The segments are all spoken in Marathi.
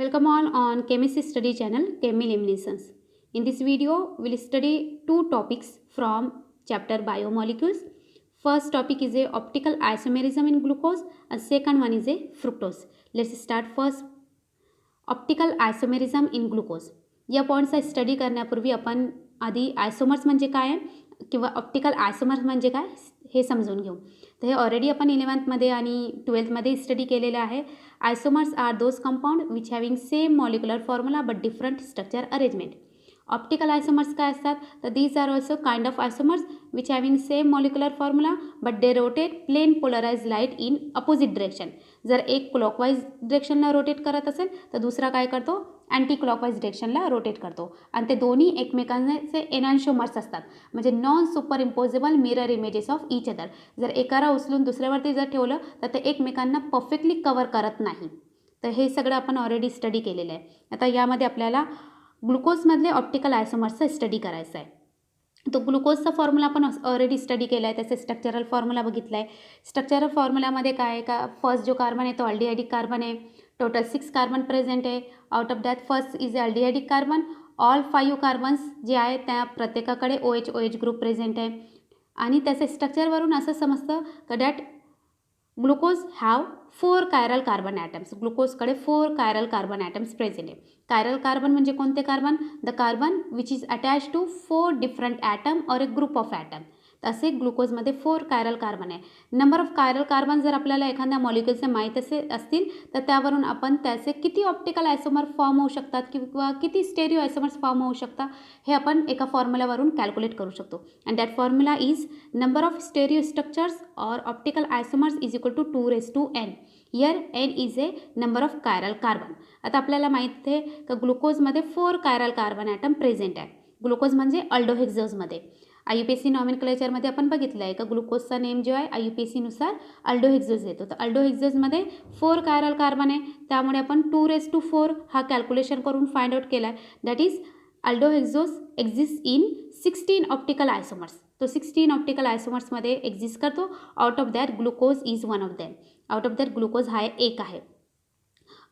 Welcome all on Chemistry Study channel Chemiluminescence. In this video, we'll study two topics from chapter Biomolecules. First topic is a optical isomerism in glucose and second one is a fructose. Let's start first optical isomerism in glucose. या पॉईंटचा स्टडी करण्यापूर्वी आपण आधी आयसोमर्स म्हणजे काय आहे किंवा ऑप्टिकल आयसोमर्स म्हणजे काय हे समजून घेऊ. तर हे ऑलरेडी आपण 11th आणि 12th स्टडी केलेलं आहे. Isomers are those compound which having same molecular formula but different structure arrangement. Optical isomers काय असतात तर these are also kind of isomers which having same molecular formula but they rotate plane polarise light in opposite direction. जर एक क्लॉकवाईज डिरेक्शनला रोटेट करत असेल तर दुसरा काय करतो अँटी क्लॉकवाईज डिरेक्शनला रोटेट करतो आणि ते दोन्ही एकमेकांचे एनान्शोमर्स असतात म्हणजे non super imposable mirror images of each other. जर एकाला उचलून दुसऱ्यावरती जर ठेवलं तर ते एकमेकांना परफेक्टली कवर करत नाही. तर हे सगळं आपण ऑलरेडी स्टडी केलेलं आहे. आता यामध्ये आपल्याला ग्लुकोजमधले ऑप्टिकल आयसोमर्सचा स्टडी करायचा आहे. तो ग्लुकोजचा फॉर्म्युला आपण ऑलरेडी स्टडी केला आहे. त्याचे स्ट्रक्चरल फॉर्म्युला बघितला आहे. स्ट्रक्चरल फॉर्म्युलामध्ये काय आहे का फर्स्ट जो कार्बन आहे तो अल्डिहाइडिक कार्बन आहे. टोटल 6 कार्बन प्रेझेंट आहे. Out of that first is aldehydic carbon. All 5 carbons जे आहेत त्या प्रत्येकाकडे OH ग्रुप प्रेझेंट आहे. आणि त्याचे स्ट्रक्चरवरून असं समजतं का that glucose have 4 chiral carbon atoms. ग्लुकोजकडे 4 कायरल कार्बन ॲटम्स प्रेझेंट आहे. कायरल कार्बन म्हणजे कोणते carbon the carbon which is attach to 4 different atom or a group of atom. तसे ग्लुकोजमध्ये 4 कायरल कार्बन आहे. नंबर ऑफ कायरल कार्बन जर आपल्याला एखाद्या मॉलिक्युलचे माहीत असतील तर त्यावरून आपण त्याचे किती ऑप्टिकल आयसोमर फॉर्म होऊ शकतात किंवा किती स्टेरिओ आयसोमर्स फॉर्म होऊ शकतात हे आपण एका फॉर्म्युलावरून कॅल्क्युलेट करू शकतो. And that formula is number of stereo structures or optical isomers is equal to 2n. Here n is a number of chiral carbon. आता आपल्याला माहीत आहे का ग्लुकोजमध्ये 4 कायरल कार्बन ॲटम प्रेझेंट आहे. ग्लुकोज म्हणजे अल्डोहेक्झोजमध्ये. IUPAC नॉमेनक्लेचरमध्ये आपण बघितलं आहे का ग्लुकोजचा नेम जो आहे IUPACनुसार अल्डोहेक्झोज येतो. तर अल्डोहेक्झोजमध्ये 4 कायरल कार्बन आहे त्यामुळे आपण 2^4 हा कॅल्क्युलेशन करून फाइंड आउट केला आहे. That is aldohexose exist in 16 optical isomers. तो 16 ऑप्टिकल आयसोमर्समध्ये एक्झिस्ट करतो. Out of that glucose is one of them. Out of that glucose हा एक आहे.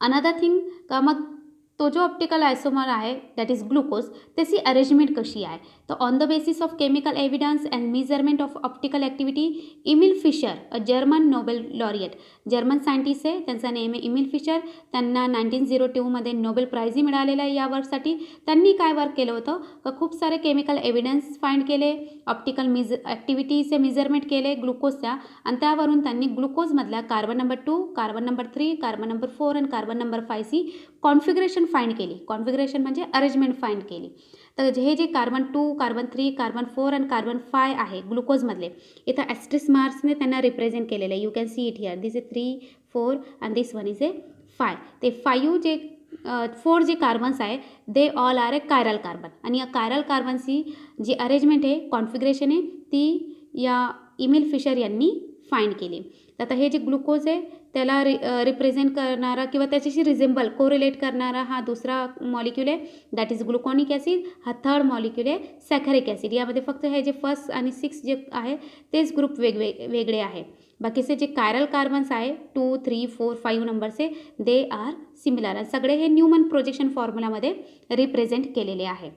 अनदर थिंग का मग तो जो ऑप्टिकल आयसोमर आहे दॅट इज ग्लुकोज त्याची अरेंजमेंट कशी आहे तर on the basis of chemical evidence and measurement of optical activity Emil Fischer a German Nobel laureate. German scientist आहे त्यांचा नेम आहे इमिल फिशर. त्यांना 1902 नोबेल प्राईजही मिळालेला आहे या वर्कसाठी. त्यांनी काय वर्क केलं होतं का खूप सारे केमिकल एव्हिडन्स फाइंड केले ऑप्टिकल ॲक्टिव्हिटीचे मेजरमेंट केले ग्लुकोजच्या आणि त्यावरून त्यांनी ग्लुकोजमधल्या carbon number 2 carbon number 3 carbon number 4 आणि कार्बन नंबर 5 ची कॉन्फिगरेशन फाइंड केली. कॉन्फिगरेशन म्हणजे अरेंजमेंट फाइंड केली. तर हे जे कार्बन 2 कार्बन 3 कार्बन 4 आणि कार्बन 5 आहे ग्लुकोजमधले इथं ॲस्टेरिस्क मार्क्सने त्यांना रिप्रेझेंट केलेलं आहे. You can see it here. This is 3 4 and this one is a 5. ते 4 जे कार्बन्स आहे they all are a chiral carbon आणि या कायरल कार्बनची जी अरेंजमेंट आहे कॉन्फिगरेशन आहे ती या इमिल फिशर यांनी फाइंड केली. तर आता हे जे ग्लुकोज आहे त्याला रिप्रेझेंट करणारा किंवा त्याच्याशी रिझेंबल कोरिलेट करणारा हा दुसरा मॉलिक्यूल आहे दॅट इज ग्लुकॉनिक ॲसिड. हा थर्ड मॉलिक्यूल आहे सॅकॅरिक ॲसिड. यामध्ये फक्त हे जे 1 आणि 6 जे आहे तेच ग्रुप वेगळे आहे. बाकीचे जे कायरल कार्बन्स आहे 2 3 4 5 नंबरचे दे आर सिमिलर. सगळे हे न्यूमन प्रोजेक्शन फॉर्म्युलामध्ये रिप्रेझेंट केलेले आहे.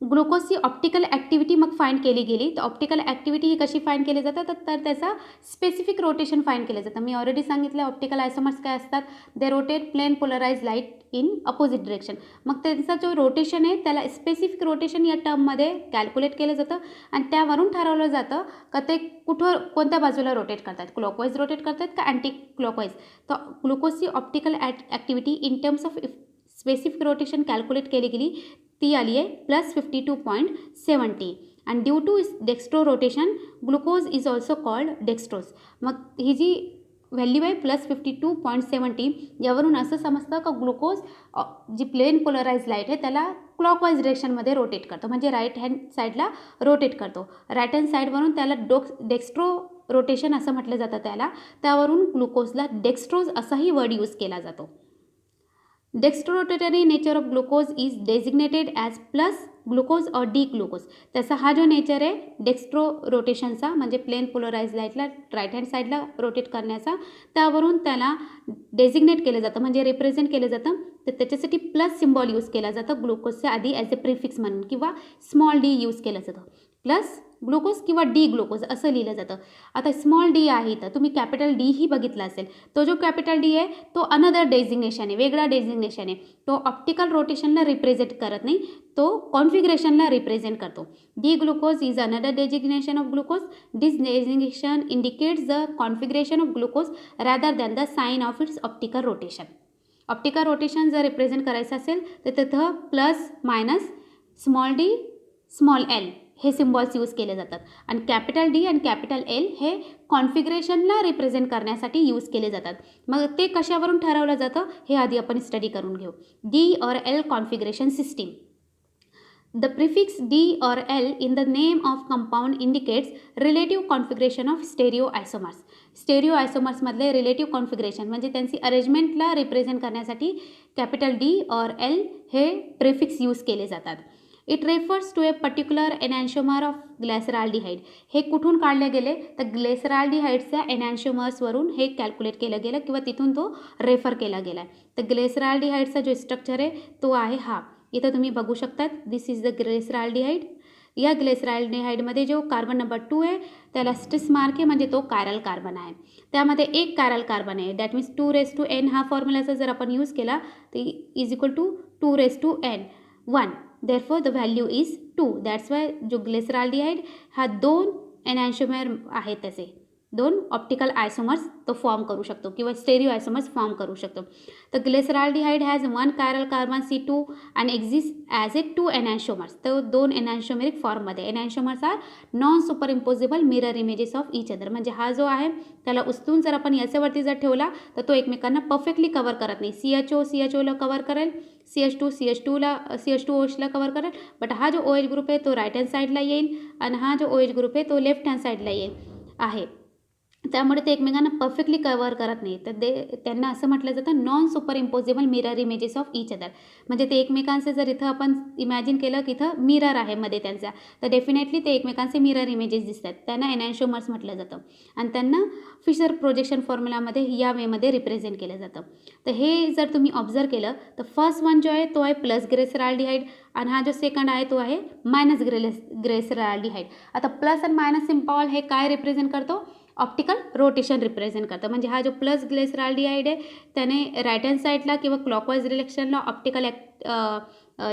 ग्लुकोजची ऑप्टिकल ॲक्टिव्हिटी मग फाइंड केली गेली. तर ऑप्टिकल ॲक्टिव्हिटी ही कशी फाइंड केली जातात तर त्याचा स्पेसिफिक रोटेशन फाइंड केलं जातं. मी ऑलरेडी सांगितलं ऑप्टिकल आयसोमर्स काय असतात they rotate plane polarise light in opposite direction. मग त्यांचा जो रोटेशन आहे त्याला स्पेसिफिक रोटेशन या टर्ममध्ये कॅल्क्युलेट केलं जातं आणि त्यावरून ठरवलं जातं का ते कोणत्या बाजूला रोटेट करतात क्लॉकवाईज रोटेट करतात का अँटी क्लॉकवाईज. तर ग्लुकोजची optical activity in terms of specific rotation calculate केली गेली ती आली आहे +52.70 आणि due to dextro rotation glucose is also called dextrose. मग ही जी व्हॅल्यू आहे +52.70 यावरून असं समजतं का ग्लुकोज जी प्लेन पोलराइज लाईट आहे त्याला क्लॉकवाईज डिरेक्शनमध्ये रोटेट करतो म्हणजे राईट हँड साईडला रोटेट करतो. राईट हँड साईडवरून त्याला डेक्स्ट्रो रोटेशन असं म्हटलं जातं त्यावरून ग्लुकोजला डेक्स्ट्रोज असाही वर्ड यूज केला जातो. Dextrorotatory nature of glucose is designated as plus glucose or D glucose. त्याचा हा जो नेचर आहे डेक्स्ट्रो रोटेशनचा म्हणजे प्लेन पोलराइज लाईटला राईट हँड साईडला रोटेट करण्याचा, त्यावरून त्याला डेझिग्नेट केलं जातं म्हणजे रिप्रेझेंट केलं जातं. तर त्याच्यासाठी प्लस सिम्बॉल यूज केला जातं ग्लुकोजच्या आधी ॲज अ प्रिफिक्स म्हणून, किंवा स्मॉल डी यूज केलं जातं. प्लस ग्लुकोज किंवा डी ग्लुकोज असं लिहिलं जातं. आता स्मॉल डी आहे तर तुम्ही कॅपिटल डी ही बघितला असेल. तो जो कॅपिटल डी आहे तो अनदर डेझिग्नेशन आहे, वेगळा डेझिग्नेशन आहे. तो ऑप्टिकल रोटेशनला रिप्रेझेंट करत नाही, तो कॉन्फिगरेशनला रिप्रेझेंट करतो. D glucose is another designation of glucose. This designation indicates the configuration of glucose rather than the sign of its optical rotation. Optical rotation जर रिप्रेझेंट करायचं असेल तर तिथं plus minus small D small L हे सिम्बॉल्स यूज केले जातात. आणि कॅपिटल डी आणि कॅपिटल एल हे कॉन्फिगरेशनला रिप्रेझेंट करण्यासाठी यूज केले जातात. मग ते कशावरून ठरवलं जातं हे आधी आपण स्टडी करून घेऊ. D or L configuration system. The prefix D or L in the name of compound indicates relative configuration of stereoisomers. स्टेरिओआयसोमर्समधले रिलेटिव्ह कॉन्फिगरेशन म्हणजे त्यांची अरेंजमेंटला रिप्रेझेंट करण्यासाठी कॅपिटल डी और एल हे प्रिफिक्स यूज केले जातात. It refers to a particular enantiomer of glyceraldehyde. हे कुठून काढले गेले तर ग्लायसरॉल्डिहाइडच्या एनॅन्शोमर्सवरून हे कॅल्क्युलेट केलं गेलं किंवा तिथून तो रेफर केला गेला. तर ग्लायसरॉल्डिहाइडचा जो स्ट्रक्चर आहे तो आहे हा. इथं तुम्ही बघू शकतात दिस इज द ग्लायसरॉल्डिहाइड. या ग्लायसरॉल्डिहाइडमध्ये जो कार्बन नंबर 2 आहे त्याला स्ट्रेस मार्क आहे म्हणजे तो कायरल कार्बन आहे. त्यामध्ये एक कायरल कार्बन आहे. दॅट मीन्स 2n हा फॉर्म्युलाचा जर आपण यूज केला तर is equal to 2n 1. therefore the value is 2. that's why जो ग्लायसरॉल्डिहाइड हा 2 एनॅन्शोमर आहेत त्याचे 2 ऑप्टिकल आयसोमर्स तो फॉर्म करू शकतो किंवा स्टेरिओ आयसोमर्स फॉर्म करू शकतो. तर ग्लायसरॉल्डिहाइड हॅज 1 कायरल कार्बन C2 आणि एक्झिस्ट ॲज ए 2 एनॅन्शोमर्स. तर 2 एनॅन्शोमेरिक फॉर्ममध्ये. Enantiomers are non super imposable mirror images of each other. म्हणजे हा जो आहे त्याला उचलून जर आपण याच्यावरती जर ठेवला तर तो एकमेकांना परफेक्टली कवर करत नाही. CHOला कवर करेल, CH2OHला कवर करेल, बट हा जो OH ग्रुप आहे तो राईट हँड साईडला येईल आणि हा जो OH ग्रुप आहे तो लेफ्ट हँड साईडला येईल आहे. त्यामुळे ते एकमेकांना परफेक्टली कवर करत नाही. तर त्यांना असं म्हटलं जातं non super imposable mirror images of each other. म्हणजे ते एकमेकांचे जर इथं आपण इमॅजिन केलं की इथं मिरर आहे मध्ये त्यांचा, तर डेफिनेटली ते एकमेकांचे मिरर इमेजेस दिसतात. त्यांना एनॅन्शोमर्स म्हटलं जातं आणि त्यांना फिशर प्रोजेक्शन फॉर्म्युलामध्ये या वेमध्ये रिप्रेझेंट केलं जातं. तर हे जर तुम्ही ऑब्झर्व केलं तर फर्स्ट वन जो आहे तो आहे प्लस ग्लायसरॉल्डिहाइड आणि हा जो सेकंड आहे तो आहे मायनस ग्लायसरॉल्डिहाइड. आता प्लस आणि मायनस सिम्बॉल हे काय रिप्रेझेंट करतो? ऑप्टिकल रोटेशन रिप्रेझेंट करतं. म्हणजे हा जो प्लस ग्लायसरॉल्डिहाइड आहे त्याने राईट हँड साईडला किंवा क्लॉकवाईज डिरेक्शनला ऑप्टिकल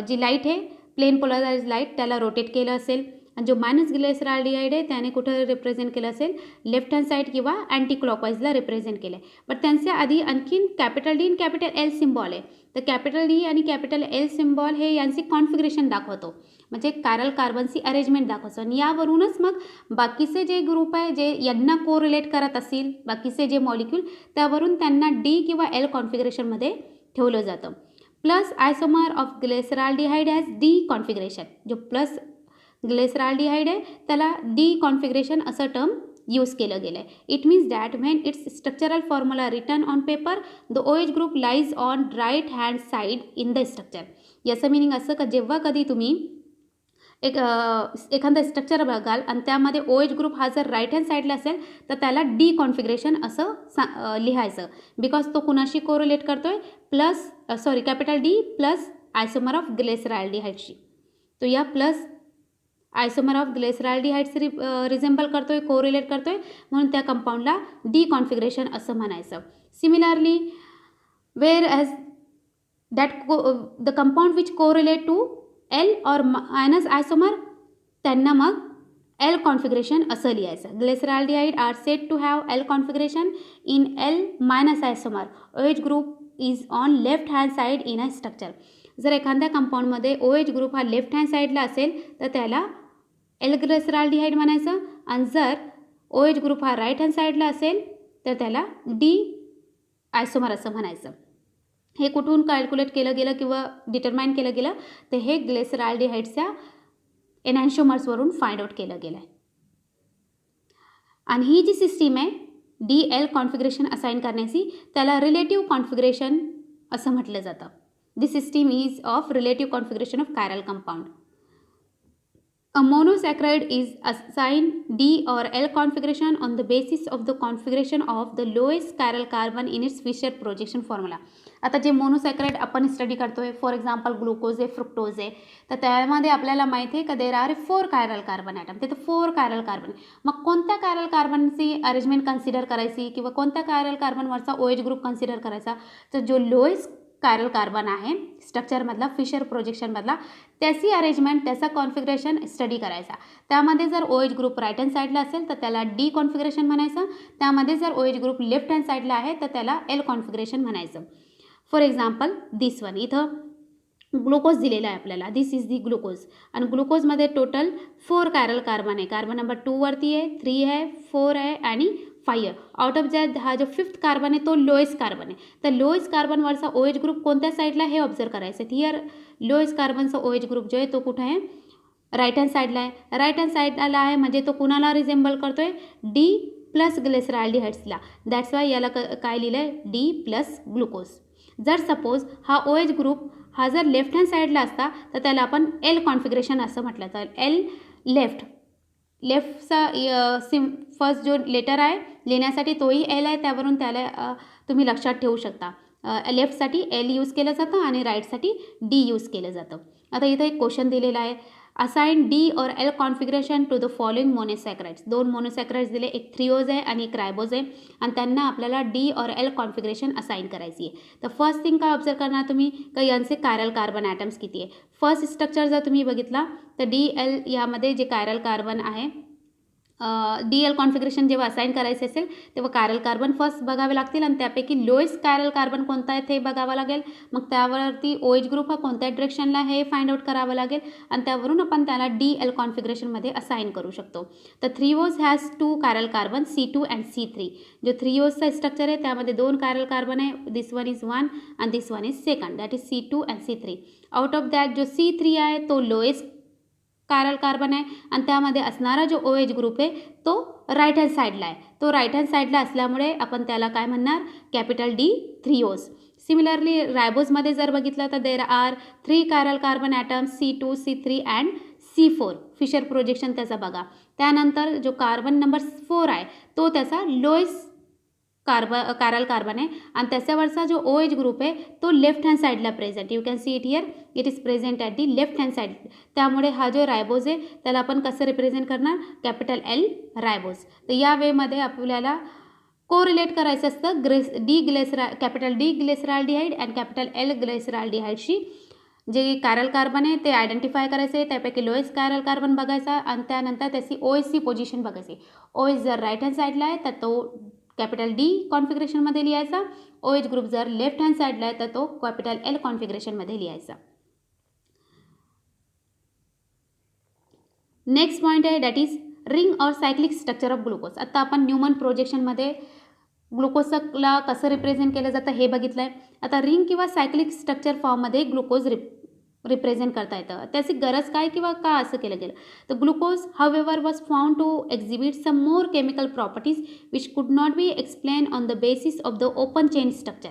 जी लाईट आहे प्लेन पोलराइज लाईट त्याला रोटेट केलं असेल. आणि जो मायनस ग्लायसरॉल्डिहाइड आहे त्याने कुठं रिप्रेझेंट केलं असेल लेफ्ट हँड साईड किंवा अँटी क्लॉकवाईजला रिप्रेझेंट केलं आहे. बट त्यांच्या आधी आणखीन कॅपिटल डी आणि कॅपिटल एल सिम्बॉल आहे. तर कॅपिटल डी आणि कॅपिटल एल सिम्बॉल हे यांची कॉन्फिगरेशन दाखवतो म्हणजे कायरल कार्बनची अरेंजमेंट दाखवतो. आणि यावरूनच मग बाकीचे जे ग्रुप आहे जे यांना कोरिलेट करत असतील बाकीचे जे मॉलिक्यूल त्यावरून त्यांना डी किंवा एल कॉन्फिगरेशनमध्ये ठेवलं जातं. Plus isomer of glyceraldehyde has D configuration. जो प्लस ग्लायसरॉल्डिहाइड आहे त्याला डी कॉन्फिगरेशन असं टर्म यूज केलं गेलं आहे. It means that when its structural formula return on paper the OH group lies on right hand side in the structure. याचं मिनिंग असं का जेव्हा कधी तुम्ही एखादं स्ट्रक्चर बघाल आणि त्यामध्ये OH ग्रुप हा जर राईट हँड साईडला असेल तर त्याला डी कॉन्फिगरेशन असं लिहायचं. बिकॉज तो कुणाशी कोरिलेट करतोय plus capital D plus isomer of ग्लायसरॉल्डिहाइडशी. तो या प्लस आयसोमर ऑफ ग्लायसरॉल्डिहाइडशी रिझेंबल करतोय कोरिलेट करतोय म्हणून त्या कंपाऊंडला डी कॉन्फिगरेशन असं म्हणायचं. Similarly where as that the compound which correlate to L or minus isomer त्यांना मग एल कॉन्फिगरेशन असं लिहायचं. Glyceraldehyde are said to have L configuration in L minus isomer. OH group is on left hand side in a structure. जर एखाद्या कंपाऊंडमध्ये OH ग्रुप हा लेफ्ट हँड साईडला असेल तर त्याला एल ग्लायसरॉल्डिहाइड म्हणायचं आणि जर OH ग्रुप हा राईट हँड साईडला असेल तर त्याला डी आयसोमर असं म्हणायचं. हे कुठून कॅल्क्युलेट केलं गेलं किंवा डिटरमाइन केलं गेलं तर हे ग्लायसरॉल्डिहाइडच्या एनॅन्शोमर्सवरून फाइंड आउट केलं गेलं आहे. आणि ही जी सिस्टीम आहे डी एल कॉन्फिगरेशन असाइन करण्याची त्याला रिलेटिव्ह कॉन्फिगरेशन असं म्हटलं जातं. This system is of relative configuration of chiral compound. A monosaccharide is assigned D or L configuration on the basis of the configuration of the lowest chiral carbon in its Fisher projection formula. आता जे मोनोसॅक्राइड आपण स्टडी करतोय, फॉर एक्झाम्पल ग्लुकोज आहे, फ्रुक्टोज आहे, तर त्यामध्ये आपल्याला माहिती आहे का there are 4 chiral carbon atom. तिथं 4 कायरल कार्बन. मग कोणत्या कायरल कार्बनची अरेंजमेंट कन्सिडर करायची किंवा कोणत्या कायरल कार्बनवरचा OH ग्रुप कन्सिडर करायचा, तर जो लोएस्ट कायरल कार्बन आहे स्ट्रक्चरमधला, फिशर प्रोजेक्शनमधला, त्याची अरेंजमेंट, त्याचा कॉन्फिगरेशन स्टडी करायचा. त्यामध्ये जर OH ग्रुप राईट हँड साईडला असेल तर त्याला D कॉन्फिगरेशन म्हणायचं. त्यामध्ये जर OH ग्रुप लेफ्ट हँड साईडला आहे तर त्याला L कॉन्फिगरेशन म्हणायचं. फॉर एक्झाम्पल दिस वन, इथं ग्लुकोज दिलेला आहे आपल्याला, दिस इज दी ग्लुकोज. आणि ग्लुकोजमध्ये टोटल 4 कायरल कार्बन आहे. कार्बन नंबर 2 वरती आहे, 3 आहे, 4 आहे आणि 5 आहे. आउट ऑफ दॅट हा जो 5th कार्बन आहे तो लोएस्ट कार्बन आहे. तर लोएस्ट कार्बनवरचा OH ग्रुप कोणत्या साईडला हे ऑब्झर्व करायचं. हिअर लोएस्ट कार्बनचा OH ग्रुप जो आहे तो कुठं आहे, राईट हँड साईडला आहे. राईट हँड साईडला आहे म्हणजे तो कुणाला रिझेंबल करतोय, D प्लस ग्लिसरॉल्डिहाइड्सला. दॅट्स वाय याला काय लिहिलं आहे, D प्लस ग्लुकोज. जर सपोज हा OH ग्रुप हा जर लेफ्ट हँड साईडला असता तर त्याला आपण L कॉन्फिगरेशन असं म्हटलं. तर L लेफ्टचा फर्स्ट जो लेटर आहे लिहिण्यासाठी तोही L आहे, त्यावरून त्याला तुम्ही लक्षात ठेवू शकता. लेफ्टसाठी L यूज केलं जातं आणि राईटसाठी D यूज केलं जातं. आता इथं एक क्वेश्चन दिलेला आहे, assign D or L configuration to the following monosaccharides. 2 monosaccharides दिले, एक थ्रिओज आहे आणि एक रायबोज आहे, आणि त्यांना आपल्याला D or L configuration assign करायची आहे. तर फर्स्ट थिंग काय ऑब्झर्व करणार तुम्ही, का यांचे कायरल कार्बन ॲटम्स किती आहे. फर्स्ट स्ट्रक्चर जर तुम्ही बघितला तर DL यामध्ये जे कायरल कार्बन आहे, DL कॉन्फिगरेशन जेव्हा असाइन करायचे असेल तेव्हा कायरल कार्बन फर्स्ट बघावे लागतील आणि त्यापैकी लोएस्ट कायरल कार्बन कोणता आहे ते बघावं लागेल. मग त्यावरती OH ग्रुप हा कोणत्या डिरेक्शनला हे फाइंड आउट करावं लागेल आणि त्यावरून आपण त्याला DL कॉन्फिगरेशनमध्ये असाइन करू शकतो. तर थ्रिओज has 2 chiral carbon C2 and C3. जो थ्रिओजचा स्ट्रक्चर आहे त्यामध्ये 2 कायरल कार्बन आहे, this one is 1 and this one is 2, that is C2 and C3. Out of that जो C3 आहे तो लोएस्ट कायरल कार्बन आहे आणि त्यामध्ये असणारा जो OH ग्रुप आहे तो राईट हँड साईडला आहे. तो राईट हँड साईडला असल्यामुळे आपण त्याला काय म्हणणार, कॅपिटल D थ्रिओज. सिमिलरली रायबोजमध्ये जर बघितलं तर there are 3 chiral carbon atoms C2, C3 and C4. Fischer projection त्याचा बघा. त्यानंतर जो कार्बन नंबर 4 आहे तो त्याचा लोएस्ट कायरल कार्बन आहे आणि त्याच्यावरचा जो OH ग्रुप आहे तो लेफ्ट हँड साईडला present. You can see it here, it is present at the left hand side. त्यामुळे हा जो रायबोज आहे त्याला आपण कसं रिप्रेझेंट करणार, कॅपिटल L रायबोज. तर या वेमध्ये आपल्याला कोरिलेट करायचं असतं capital D glyceraldehyde and capital L ग्लिसरॉल्डिहाइडशी. जे कायरल कार्बन आहे ते आयडेंटिफाय करायचे, त्यापैकी लोएस्ट कायरल कार्बन बघायचा आणि त्यानंतर त्याची OH पोझिशन बघायची. OH जर राईट हँड साईडला आहे तर तो कॅपिटल D कॉन्फिगरेशनमध्ये लिहायचा. OH ग्रुप जर लेफ्ट हँड साईडला आहे तर तो कॅपिटल L कॉन्फिगरेशनमध्ये लिहायचा. नेक्स्ट पॉईंट आहे दॅट इज रिंग और सायक्लिक स्ट्रक्चर ऑफ ग्लुकोज. आता आपण न्यूमन प्रोजेक्शनमध्ये ग्लुकोजला कसं रिप्रेझेंट केलं जातं हे बघितलं आहे. आता रिंग किंवा सायक्लिक स्ट्रक्चर फॉर्ममध्ये ग्लुकोज रिप्रेझेंट करता येतं. त्याची गरज काय किंवा का असं केलं गेलं, तर glucose however was found to exhibit some more chemical properties which could not be explain on the basis of the open chain structure.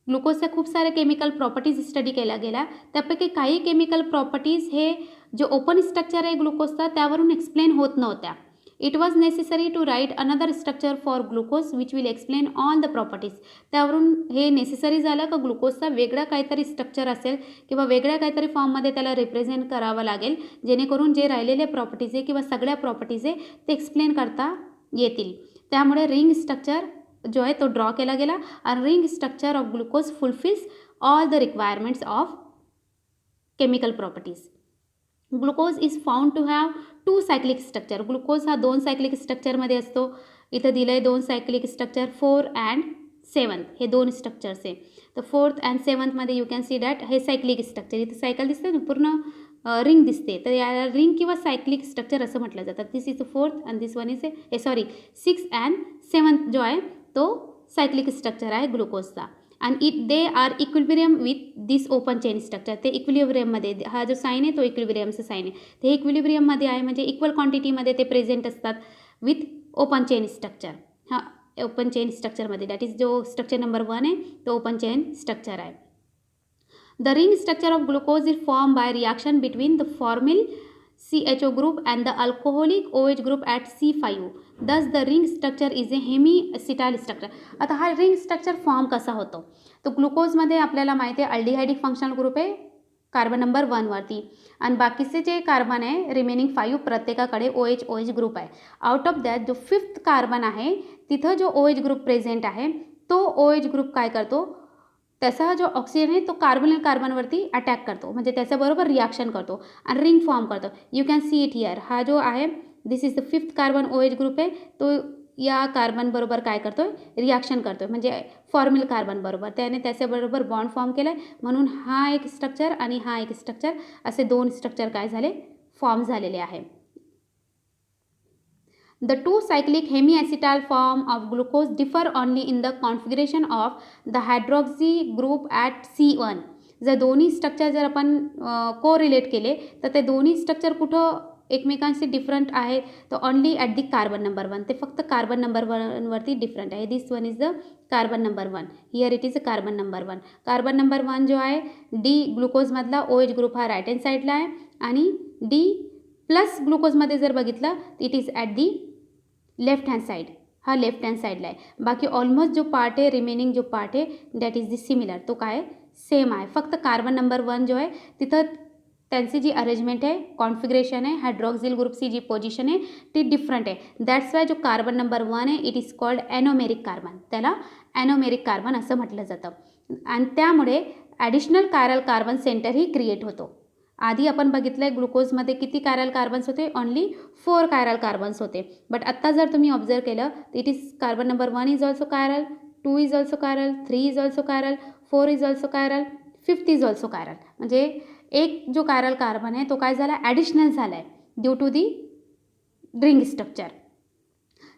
ग्लुकोजच्या खूप सारे केमिकल प्रॉपर्टीज स्टडी केल्या गेल्या, त्यापैकी काही केमिकल प्रॉपर्टीज हे जो ओपन स्ट्रक्चर आहे ग्लुकोजचा त्यावरून एक्सप्लेन होत नव्हत्या. It was necessary to write another structure for glucose which will explain all the properties. त्यावरून हे नेसेसरी झालं का ग्लुकोजचा वेगळा काहीतरी स्ट्रक्चर असेल किंवा वेगळ्या काहीतरी फॉर्ममध्ये त्याला रिप्रेझेंट करावं लागेल, जेणेकरून जे राहिलेले प्रॉपर्टीज आहे किंवा सगळ्या प्रॉपर्टीज आहे ते एक्सप्लेन करता येतील. त्यामुळे रिंग स्ट्रक्चर जो आहे तो ड्रॉ केला गेला आणि ring structure of glucose fulfils all the requirements of chemical properties. Glucose is found to have 2 cyclic structure. Glucose हा 2 सायक्लिक स्ट्रक्चरमध्ये असतो. इथं दिलं आहे 2 सायक्लिक स्ट्रक्चर, 4 अँड 7 हे 2 स्ट्रक्चर्स आहे. तर 4th अँड 7thमध्ये यू कॅन सी दॅट हे सायक्लिक स्ट्रक्चर. इथं सायकल दिसते ना, पूर्ण रिंग दिसते, तर याला रिंग किंवा सायक्लिक स्ट्रक्चर असं म्हटलं जातं. This is 4th and this one is 6th and 7th जो आहे तो सायक्लिक स्ट्रक्चर आहे ग्लुकोजचा. आणि they are equilibrium with this open chain structure. ते इक्विलिब्रियममध्ये, हा जो साईन आहे तो इक्विलिब्रियमचा साईन आहे, ते इक्विलिब्रियममध्ये आहे म्हणजे इक्वल क्वांटिटीमध्ये ते प्रेझेंट असतात विथ ओपन चेन स्ट्रक्चर. हा ओपन चेन स्ट्रक्चरमध्ये, दॅट इज जो स्ट्रक्चर नंबर 1 आहे तो ओपन चेन स्ट्रक्चर आहे. The ring structure of glucose is formed by reaction between the formyl CHO group and the alcoholic OH group at C5. Thus the ring structure is a hemi-acetyl structure. आता हा रिंग स्ट्रक्चर फॉर्म कसा होतो? तो ग्लुकोजमध्ये आपल्याला माहिती आहे अल्डिहाइडिक फंक्शनल ग्रुप आहे कार्बन नंबर 1 वरती आणि बाकीचे जे कार्बन आहे रिमेनिंग 5 प्रत्येकाकडे OH OH ग्रुप आहे. आउट ऑफ दॅट जो 5th कार्बन आहे तिथं जो OH ग्रुप प्रेझेंट आहे तो OH ग्रुप काय करतो, त्याचा जो ऑक्सिजन आहे तो कार्बनवरती अटॅक करतो, म्हणजे त्याच्याबरोबर रिॲक्शन करतो आणि रिंग फॉर्म करतो. You can see it here. हा जो आहे this is the 5th carbon OH group आहे, तो या कार्बनबरोबर काय करतो आहे रिॲक्शन करतो आहे, म्हणजे फॉर्मिल कार्बनबरोबर त्याने त्याच्याबरोबर बॉन्ड फॉर्म केला आहे, म्हणून हा एक स्ट्रक्चर आणि हा एक स्ट्रक्चर असे 2 स्ट्रक्चर काय झाले फॉर्म झालेले आहे. The two cyclic hemiacetal form of glucose differ only in the configuration of the hydroxy group at C1. जर दोन्ही स्ट्रक्चर जर आपण कोरिलेट केले तर ते दोन्ही स्ट्रक्चर कुठं एकमेकांशी डिफरंट आहे, तर only at the carbon number 1. ते फक्त कार्बन नंबर 1 वरती डिफरंट आहे. This one is the carbon number 1. Here it is a carbon number 1. Carbon number 1 जो आहे डी ग्लुकोजमधला OH ग्रुप हा राईट हँड साईडला आहे आणि डी प्लस ग्लुकोजमध्ये जर बघितलं it is at the left hand side. हा लेफ्ट हँड साईडला आहे. बाकी ऑलमोस्ट जो पार्ट आहे रिमेनिंग जो पार्ट आहे दॅट इज दी सिमिलर, तो काय सेम आहे. फक्त कार्बन नंबर 1 जो आहे तिथं त्यांची जी अरेंजमेंट आहे कॉन्फिगरेशन आहे हायड्रॉक्सिल ग्रुपची जी पोझिशन आहे ती डिफरंट आहे. दॅट्स वाय जो कार्बन नंबर 1 आहे इट इज कॉल्ड ॲनोमेरिक कार्बन. त्याला ॲनोमेरिक कार्बन असं म्हटलं जातं आणि त्यामुळे ॲडिशनल कायरल कार्बन सेंटरही क्रिएट होतो. आधी आपण बघितलं आहे ग्लुकोजमध्ये किती कायरल कार्बन्स होते, ओनली 4 कायरल कार्बन्स होते. बट आत्ता जर तुम्ही ऑब्झर्व केलं it is carbon number 1 is also chiral, 2 is also chiral, 3 is also chiral, 4 is also chiral, 5th is also chiral. म्हणजे एक जो कायरल कार्बन आहे तो काय झाला ॲडिशनल झाला आहे due to the ring structure.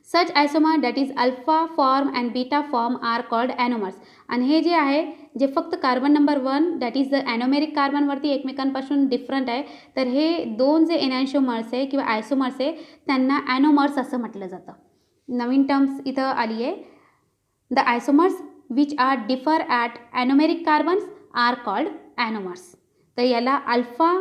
Such isomer that is alpha form and beta form are called anomers. आणि हे जे आहे जे फक्त carbon number 1 that is the anomeric कार्बनवरती एकमेकांपासून डिफरंट आहे, तर हे 2 जे एनॅन्शोमर्स आहे किंवा आयसोमर्स आहे त्यांना ॲनोमर्स असं म्हटलं जातं. नवीन टर्म्स इथं आली आहे. The isomers which are differ at anomeric carbons are called anomers. तर याला अल्फा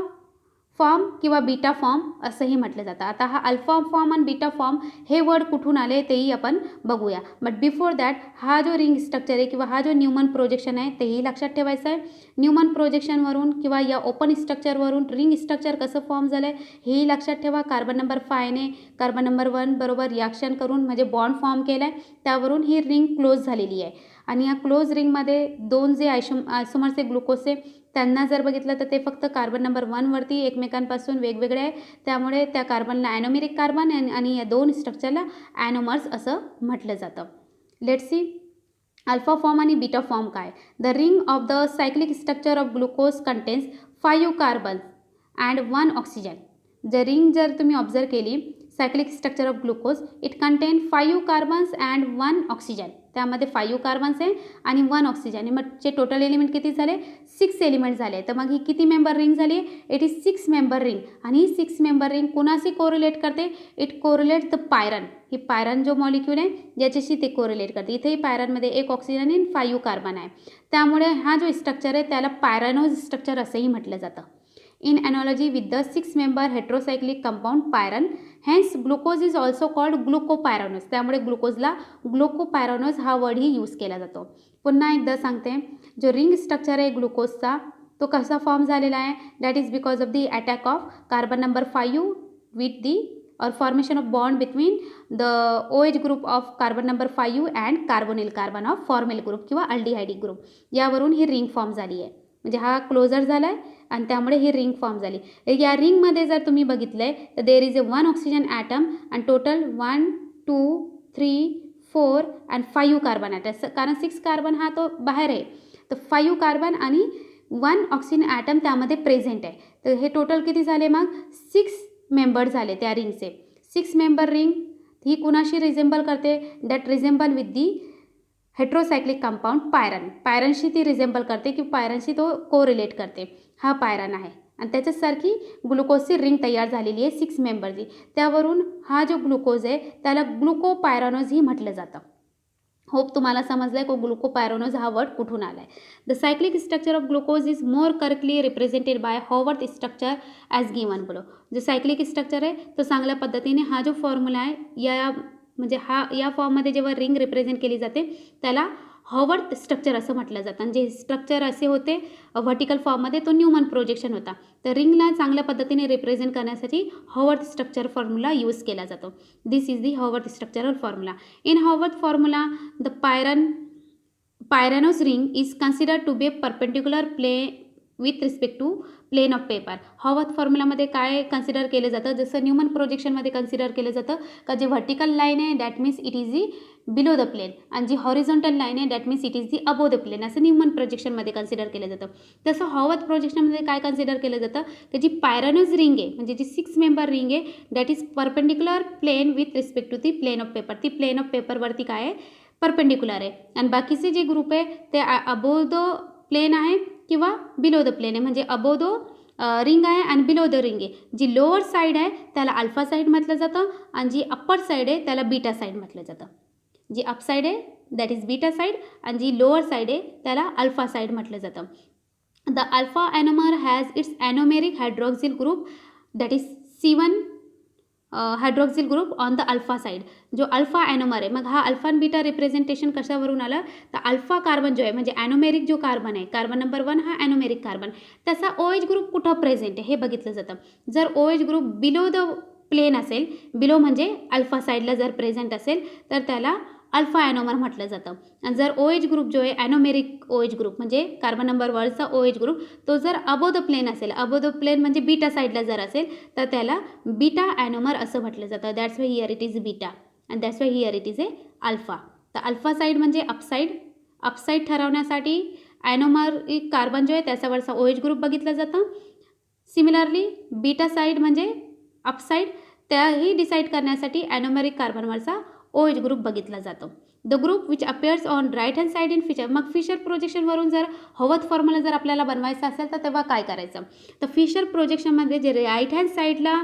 फॉर्म किंवा बीटा फॉर्म असंही म्हटलं जातं. आता हा अल्फा फॉर्म आणि बीटा फॉर्म हे वर्ड कुठून आले तेही आपण बघूया. बट बिफोर दॅट हा जो रिंग स्ट्रक्चर आहे किंवा हा जो न्यूमन प्रोजेक्शन आहे तेही लक्षात ठेवायचं आहे. न्यूमन प्रोजेक्शनवरून किंवा या ओपन स्ट्रक्चरवरून रिंग स्ट्रक्चर कसं फॉर्म झालं आहे हेही लक्षात ठेवा. कार्बन नंबर 5ने कार्बन नंबर 1 बरोबर रिॲक्शन करून म्हणजे बॉन्ड फॉर्म केला आहे, त्यावरून ही रिंग क्लोज झालेली आहे. आणि या क्लोज रिंगमध्ये 2 जे आयसोमर्सचे ग्लुकोजचे त्यांना जर बघितलं तर ते फक्त कार्बन नंबर 1 वरती एकमेकांपासून वेगवेगळे आहे, त्यामुळे त्या कार्बनला ॲनोमेरिक कार्बन आणि या 2 स्ट्रक्चरला ॲनोमर्स असं म्हटलं जातं. लेट्स सी अल्फा फॉर्म आणि बीटा फॉर्म काय. The ring of the cyclic structure of glucose contains 5 carbons and 1 oxygen. जर रिंग जर तुम्ही ऑब्झर्व केली cyclic structure of glucose it content 5 carbons and 1 oxygen. त्यामध्ये 5 कार्बन्स आहे आणि 1 ऑक्सिजन. मग चे टोटल एलिमेंट किती झाले 6 एलिमेंट झाले. तर मग ही किती मेंबर रिंग झाली इट इज 6 मेंबर रिंग. आणि ही 6 मेंबर रिंग कोणाशी कोरिलेट करते इट कोरिलेट द पायरन. ही पायरन जो मॉलिक्यूल आहे याच्याशी ते कोरिलेट करते. इथेही पायरनमध्ये 1 ऑक्सिजन आणि 5 कार्बन आहे, त्यामुळे हा जो स्ट्रक्चर आहे त्याला पायरॅनोज स्ट्रक्चर असंही म्हटलं जातं. in analogy with the 6-member heterocyclic compound pyran. Hence glucose is also called glucopyranose. त्यामुळे ग्लुकोजला ग्लुकोपायरानोज हा वर्डही यूज केला जातो. पुन्हा एकदा सांगते जो रिंग स्ट्रक्चर आहे ग्लुकोजचा तो कसा फॉर्म झालेला आहे that is because of the attack of carbon number 5 with the or formation of bond between the OH group of carbon number 5 and carbonyl carbon of formyl group किंवा aldehyde group. यावरून ही रिंग फॉर्म झाली आहे, म्हणजे हा क्लोजर झाला आहे आणि त्यामुळे ही रिंग फॉर्म झाली. या रिंगमध्ये जर तुम्ही बघितलं आहे तर there is a 1 oxygen atom आणि टोटल 1 2 3 4 and 5 कार्बन ॲटम. कारण 6 कार्बन हा तो बाहेर आहे, तर 5 कार्बन आणि 1 ऑक्सिजन ॲटम त्यामध्ये प्रेझेंट आहे. तर हे टोटल किती झाले मग 6 मेंबर झाले त्या रिंगचे. 6 मेंबर रिंग ही कुणाशी रिझेंबल करते that resemble with the heterocyclic compound pyran. पायरनशी ती रिझेंबल करते की पायरनशी तो कोरिलेट करते. हा पायरन आहे आणि त्याच्यासारखी ग्लुकोजची रिंग तयार झालेली आहे 6 मेंबरची. त्यावरून हा जो ग्लुकोज आहे त्याला ग्लुकोपायरानोज ही म्हटलं जातं. होप तुम्हाला समजलं आहे की ग्लुकोपायरोनोज हा वर्ड कुठून आला आहे. The cyclic structure of glucose is more correctly represented by Howarth structure as given below. जो सायक्लिक स्ट्रक्चर आहे तो चांगल्या पद्धतीने हा जो फॉर्म्युला आहे या फॉर्ममध्ये जेव्हा रिंग रिप्रेझेंट केली जाते त्याला हॉवर्थ स्ट्रक्चर असं म्हटलं जातं. आणि जे स्ट्रक्चर असे होते व्हर्टिकल फॉर्ममध्ये तो न्यूमन प्रोजेक्शन होता. तर रिंगला चांगल्या पद्धतीने रिप्रेझेंट करण्यासाठी हॉवर्थ स्ट्रक्चर फॉर्म्युला यूज केला जातो. This is the Haworth structural formula. In Haworth formula the Pyranose ring is considered to be perpendicular plane with respect to plane of paper. Haworth फॉर्म्युलामध्ये काय कन्सिडर केलं जातं, जसं न्यूमन प्रोजेक्शनमध्ये कन्सिडर केलं जातं का जे व्हर्टिकल लाईन आहे that means it is the below the plane आणि जी हॉरिझॉन्टल लाईन आहे that means it is the above the plane असं न्यूमन प्रोजेक्शनमध्ये कन्सिडर केलं जातं. तसं हॉवर्थ प्रोजेक्शनमध्ये काय कन्सिडर केलं जातं की जी पायरानोज रिंग आहे म्हणजे जी 6 मेंबर रिंग आहे that is perpendicular plane with respect to the plane of paper. ती प्लेन ऑफ पेपरवरती काय आहे परपेंडिक्युलर आहे. आणि बाकीचे जे ग्रुप आहे ते अबोव द प्लेन आहे किंवा बिलो द प्लेन आहे. म्हणजे अबोव द रिंग आहे आणि बिलो द रिंग आहे. जी लोअर साईड आहे त्याला अल्फा साईड म्हटलं जातं आणि जी अप्पर साईड आहे त्याला बीटा साईड म्हटलं जातं. जी अप साईड आहे दॅट इज बीटा साईड आणि जी लोअर साईड आहे त्याला अल्फा साईड म्हटलं जातं. The alpha anomer has its anomeric hydroxyl group that is C1 hydroxyl group on the alpha side. जो अल्फा ॲनोमर आहे मग हा अल्फा आणि बीटा रिप्रेझेंटेशन कशावरून आलं तर अल्फा कार्बन जो आहे म्हणजे ॲनोमेरिक जो कार्बन आहे कार्बन नंबर 1 हा ॲनोमेरिक कार्बन त्याचा OH ग्रुप कुठं प्रेझेंट आहे हे बघितलं जातं. जर OH group below the plane असेल बिलो म्हणजे अल्फा साईडला जर प्रेझेंट असेल तर त्याला अल्फा ॲनोमर म्हटलं जातं. आणि जर OH ग्रुप जो आहे ॲनोमेरिक OH ग्रुप म्हणजे कार्बन नंबर 1चा OH ग्रुप तो जर अबो द प्लेन असेल अबो द प्लेन म्हणजे बीटा साईडला जर असेल तर त्याला बीटा ॲनोमर असं म्हटलं जातं. That's why here it is beta आणि that's why here it is a alpha. तर अल्फा साईड म्हणजे अपसाईड ठरवण्यासाठी ॲनोमरिक कार्बन जो आहे त्याच्यावरचा OH ग्रुप बघितलं जातं. सिमिलरली बीटा साईड म्हणजे अपसाईड त्याही डिसाईड करण्यासाठी ॲनोमेरिक कार्बनवरचा OH ग्रुप बघितला जातो. The group which appears on right hand side in Fischer. मग फिशर प्रोजेक्शनवरून जर हॉवर्थ फॉर्म्युला जर आपल्याला बनवायचा असेल तर तेव्हा काय करायचं तर फिशर प्रोजेक्शनमध्ये जे राईट हँड साईडला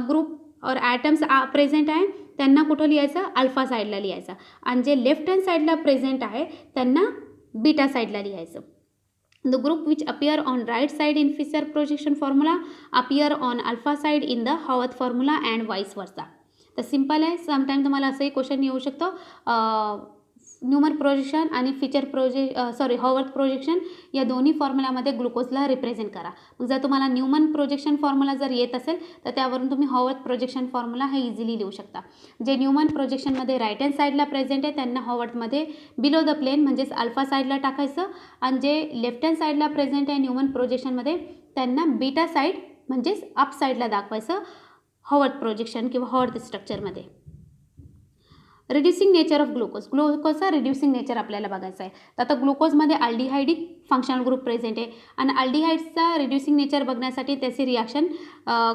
ग्रुप और ॲटम्स प्रेझेंट आहे त्यांना कुठं लिहायचं अल्फा साईडला लिहायचं आणि जे लेफ्ट हँड साईडला प्रेझेंट आहे त्यांना बीटा साईडला लिहायचं. The group which appear on right side in Fisher projection formula appear on alpha side in the Haworth formula and vice versa. तर सिम्पल आहे. समटाईम तुम्हाला असंही क्वेश्चन येऊ शकतो न्यूमन प्रोजेक्शन आणि हॉवर्थ प्रोजेक्शन या दोन्ही फॉर्म्युलामध्ये ग्लुकोजला रिप्रेझेंट करा. मग जर तुम्हाला न्यूमन प्रोजेक्शन फॉर्म्युला जर येत असेल तर त्यावरून तुम्ही हॉवर्थ प्रोजेक्शन फॉर्म्युला हे इझिली लिहू शकता. जे न्यूमन प्रोजेक्शनमध्ये राईट हँड साईडला प्रेझेंट आहे त्यांना हॉवर्थमध्ये बिलो द प्लेन म्हणजेच अल्फा साईडला टाकायचं आणि जे लेफ्ट हँड साईडला प्रेझेंट आहे न्यूमन प्रोजेक्शनमध्ये त्यांना बीटा साईड म्हणजेच अप साईडला दाखवायचं हॉवर्थ प्रोजेक्शन किंवा हॉवर्थ स्ट्रक्चरमध्ये. रिड्युसिंग नेचर ऑफ ग्लुकोजचा रिड्युसिंग नेचर आपल्याला बघायचा आहे. तर आता ग्लुकोजमध्ये अल्डिहाइडिक फंक्शनल ग्रुप प्रेझेंट आहे आणि अल्डिहाइड्सचा रिड्युसिंग नेचर बघण्यासाठी त्याची रिॲक्शन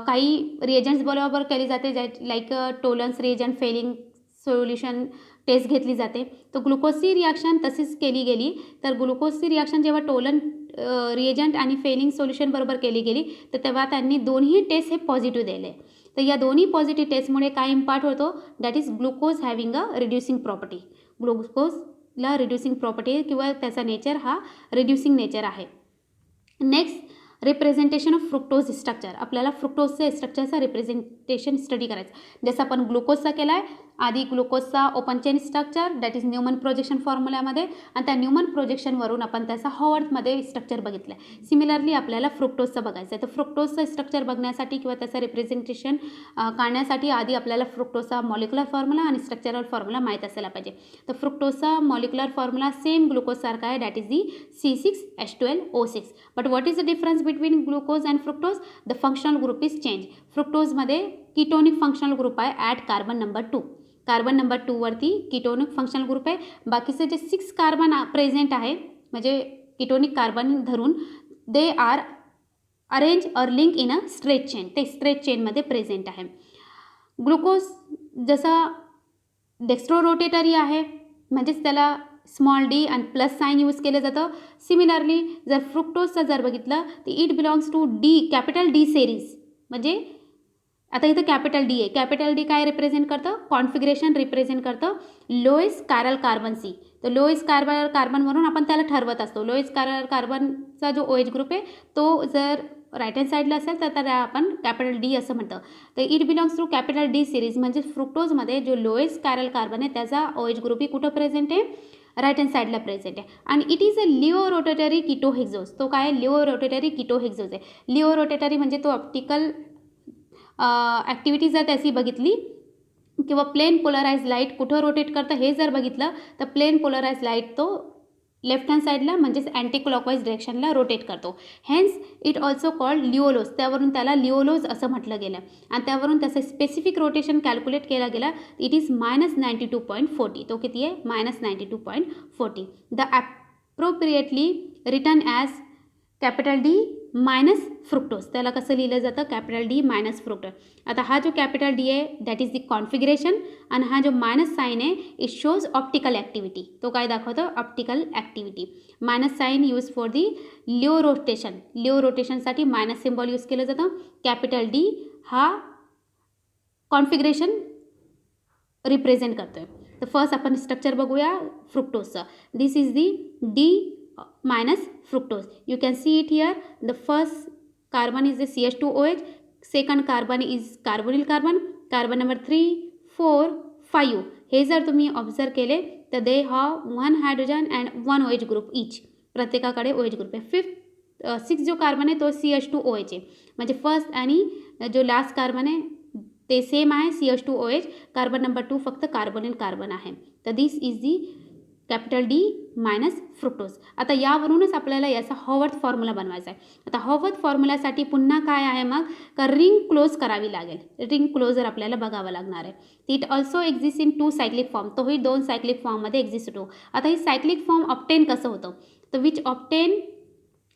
काही रिएजंट्स बरोबर केली जाते like Tollens reagent Fehling solution test घेतली जाते. तर ग्लुकोजची रिॲक्शन तशीच केली गेली. तर ग्लुकोजची रिॲक्शन जेव्हा टोलन रिएजंट आणि फेलिंग सोल्युशन बरोबर केली गेली तर तेव्हा त्यांनी दोन्ही टेस्ट हे पॉझिटिव्ह दिले. तर या दोन्ही पॉझिटिव्ह टेस्टमुळे काय इम्पॅक्ट होतो that is glucose having a reducing property. ग्लुकोजला रिड्युसिंग प्रॉपर्टी किंवा त्याचा नेचर हा रिड्युसिंग नेचर आहे. Next representation of fructose structure. आपल्याला फ्रुक्टोजच्या स्ट्रक्चरचा रिप्रेझेंटेशन स्टडी करायचं जसं आपण ग्लुकोजचा केला आहे. आधी ग्लुकोजचा open chain structure that is Newman projection फॉर्म्युल्यामध्ये आणि त्या न्यूमन प्रोजेक्शनवरून आपण त्याचा हॉवर्थमध्ये स्ट्रक्चर बघितलं आहे. सिमिलरली आपल्याला फ्रुक्टोजचं बघायचं आहे. तर फ्रुक्टोजचं स्ट्रक्चर बघण्यासाठी किंवा त्याचं रिप्रेझेंटेशन काढण्यासाठी आधी आपल्याला फ्रुक्टोजचा मॉलिक्युलर फॉर्म्युला आणि स्ट्रक्चरल फॉर्म्युला माहीत असायला पाहिजे. तर फ्रुक्टोजचा मॉलिक्युलर फॉर्म्युला सेम ग्लुकोजसारखा आहे that is the C6H12O6. But what is the difference between glucose and fructose the functional group is change. फ्रुक्टोजमध्ये कीटोनिक फंक्शनल ग्रुप आहे at carbon number 2. Carbon number 2 वरती कीटोनिक फंक्शनल ग्रुप आहे. बाकीचे जे 6 कार्बन प्रेझेंट आहे म्हणजे कीटोनिक कार्बन धरून they are arrange or link in a straight chain. ते स्ट्रेट चेनमध्ये प्रेझेंट आहे. ग्लुकोज जसा डेक्स्ट्रो रोटेटरी आहे म्हणजेच त्याला स्मॉल डी आणि प्लस साईन यूज केलं जातं. सिमिलरली जर फ्रुक्टोजचं जर बघितलं तर it belongs to capital D series म्हणजे आता इथं कॅपिटल डी आहे. कॅपिटल डी काय रिप्रेझेंट करतं? कॉन्फिगरेशन रिप्रेझेंट करतं लोएस्ट कायरल कार्बन सी. तर लोएस्ट कायरल कार्बनवरून आपण त्याला ठरवत असतो. लोएस्ट कायरल कार्बनचा जो OH ग्रुप आहे तो जर राईट हँड साईडला असेल तर त्याला आपण कॅपिटल डी असं म्हणतो. तर it belongs to capital D series. म्हणजे फ्रुक्टोजमध्ये जो लोएस्ट कायरल कार्बन आहे त्याचा OH ग्रुप ही कुठं प्रेझेंट आहे? राईट हँड साईडला प्रेझेंट आहे. आणि it is a laevo rotatory ketohexose. तो काय आहे? लिओ रोटेटरी किटोहेक्झोज आहे. लिओ रोटेटरी म्हणजे तो ऑप्टिकल ॲक्टिव्हिटी जर त्याची बघितली किंवा प्लेन पोलराइज लाईट कुठं रोटेट करतं हे जर बघितलं तर प्लेन पोलराइज लाईट तो लेफ्ट हँड साईडला म्हणजेच अँटी क्लॉकवाईज डायरेक्शनला रोटेट करतो. Hence it also called laevulose. त्यावरून त्याला लिओलोज असं म्हटलं गेलं आणि त्यावरून त्याचं स्पेसिफिक रोटेशन कॅल्क्युलेट केला गेला. It is -92.40. तो किती आहे? -92.40. The appropriately return as capital D minus fructose. त्याला कसं लिहिलं जातं? Capital D minus fructose. आता हा जो कॅपिटल डी आहे दॅट इज द कॉन्फिगरेशन आणि हा जो मायनस साईन आहे इट शोज ऑप्टिकल ॲक्टिव्हिटी. तो काय दाखवतो? Optical activity. Minus sign use for the laevo rotation. Laevo रोटेशनसाठी मायनस सिम्बॉल यूज केलं जातं. कॅपिटल डी हा कॉन्फिगरेशन रिप्रेझेंट करतोय. तर फर्स्ट आपण स्ट्रक्चर बघूया फ्रुक्टोजचं. This is the D minus fructose. You can see it here. The first carbon is the CH2OH. Second carbon is carbonyl carbon. Carbon number 3, 4, 5. हे जर तुम्ही ऑब्झर्व केले तर they have 1 hydrogen and 1 OH group each. प्रत्येकाकडे OH ग्रुप आहे. 6 जो कार्बन आहे तो CH2OH आहे. म्हणजे फर्स्ट आणि जो लास्ट कार्बन आहे ते सेम आहे CH2OH. कार्बन नंबर 2 फक्त कार्बोनिल कार्बन आहे. तर this is the capital D minus fructose. आता यावरूनच आपल्याला याचा हॉवर्थ फॉर्म्युला बनवायचा आहे. आता हॉवर्थ फॉर्म्युल्यासाठी पुन्हा काय आहे मग? का रिंग क्लोज करावी लागेल. रिंग क्लोजर आपल्याला बघावं लागणार आहे. It also exist in 2 cyclic form. तोही 2 सायक्लिक फॉर्ममध्ये एक्झिस्ट होतो. आता ही सायक्लिक फॉर्म ऑप्टेन कसं होतं? तर which obtain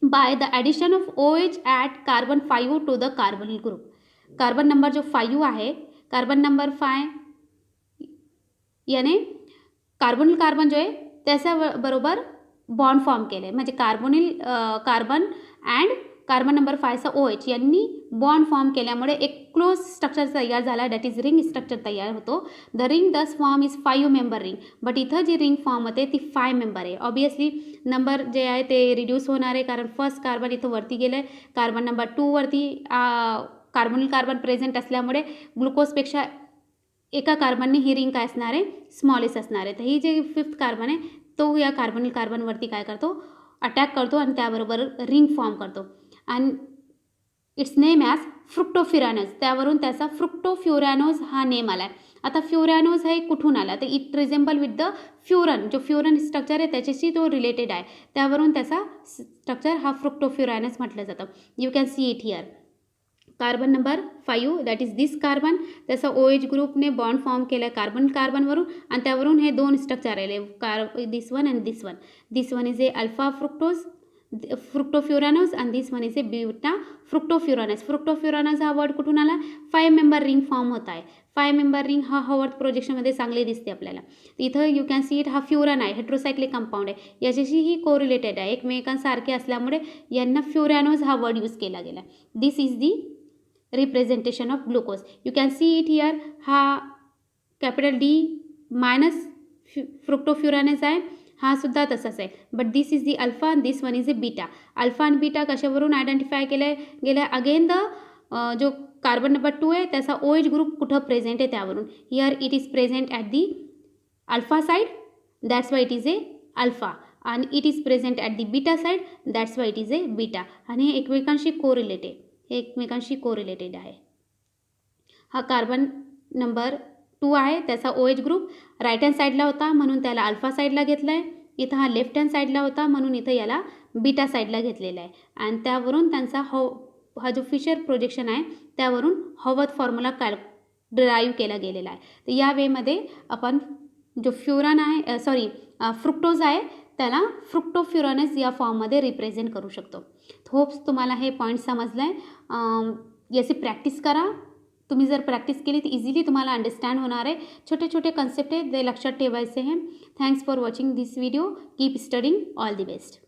by the addition of OH at carbon 5 to the carbonyl group. Carbon number जो 5 आहे, कार्बन नंबर 5 याने कार्बोनिल कार्बन जो आहे त्याच्या बरोबर बॉन्ड फॉर्म केले. म्हणजे carbonyl carbon and carbon number 5चा OH यांनी बॉन्ड फॉर्म केल्यामुळे एक क्लोज स्ट्रक्चर तयार झाला. दॅट इज रिंग स्ट्रक्चर तयार होतो. द रिंग दस form is 5 member ring. But इथं जी रिंग फॉर्म होते ती 5 मेंबर आहे. ऑब्वियसली नंबर जे आहे ते रिड्यूस होणार आहे कारण फर्स्ट कार्बन इथं वरती गेलं आहे. कार्बन नंबर 2 वरती कार्बोनिल कार्बन प्रेझेंट असल्यामुळे ग्लुकोजपेक्षा एका कार्बनने ही रिंग काय असणार आहे? स्मॉलेस्ट असणार आहे. तर ही जे 5th कार्बन आहे तो या कार्बोनिल कार्बनवरती काय करतो? अटॅक करतो आणि त्याबरोबर रिंग फॉर्म करतो. आणि इट्स नेम ॲज फ्रुक्टोफ्युरॅनोज. त्यावरून त्याचा फ्रुक्टोफ्युरॅनोज हा नेम आला आहे. आता फ्युरॅनोज हे कुठून आला? तर इट रिझेंबल विथ द फ्युरन. जो फ्युरन स्ट्रक्चर आहे त्याच्याशी तो रिलेटेड आहे. त्यावरून त्याचा स्ट्रक्चर हा फ्रुक्टोफ्युरॅनोज म्हटलं जातं. You can see it here. Carbon number 5 that is this carbon. त्याचा OH ग्रुपने बॉन्ड फॉर्म केला आहे कार्बन कार्बनवरून आणि त्यावरून हे 2 स्ट्रक्चर आले this one and this one. This one is a alpha fructose fructofuranose and this one is a beta fructofuranose. Fructofuranose हा वर्ड कुठून आला? 5 मेंबर रिंग फॉर्म होत आहे. 5 मेंबर रिंग हा हॉवर्थ प्रोजेक्शनमध्ये चांगले दिसते आपल्याला. इथं यू कॅन सी इट. हा फ्युरन आहे, हेट्रोसायक्लिक कंपाऊंड आहे. याच्याशी ही कोरिलेटेड आहे, एकमेकांसारखे असल्यामुळे यांना फ्युरॅनोज हा वर्ड यूज केला गेला. This is the representation of glucose. You can see it here. हा कॅपिटल डी मायनस फ्रुक्टोफ्युरॅनोज आहे. हा सुद्धा तसाच आहे. But this is the alpha and this one is a beta. Alpha आणि बीटा कशावरून आयडेंटिफाय केलं गेलं? अगेन द जो कार्बन नंबर 2 आहे त्याचा OH ग्रुप कुठं प्रेझेंट आहे त्यावरून. Here it is present at the alpha side that's why it is a alpha. आणि it is present at the beta side that's why it is a beta. आणि हे एकमेकांशी कोरिलेटेड आहे. हा कार्बन नंबर 2 आहे त्याचा OH ग्रुप राईट हँड साईडला होता म्हणून त्याला अल्फा साईडला घेतला आहे. इथं हा लेफ्ट हँड साईडला होता म्हणून इथं याला बीटा साईडला घेतलेला आहे. आणि त्यावरून त्यांचा हा जो फिशर प्रोजेक्शन आहे त्यावरून हॉवर्थ फॉर्म्युला ड्राईव्ह केला गेलेला आहे. तर या वेमध्ये आपण जो फ्युरन आहे फ्रुक्टोज आहे त्याला फ्रुक्टोफ्युरॅनोज या फॉर्ममध्ये रिप्रेझेंट करू शकतो. होप्स तुम्हाला हे पॉईंट समजलं आहे. याची प्रॅक्टिस करा. तुम्ही जर प्रॅक्टिस केली तर इझिली तुम्हाला अंडरस्टँड होणार आहे. छोटे छोटे कन्सेप्ट आहेत ते लक्षात ठेवायचे हैं. Thanks for watching this video. Keep studying. All the best.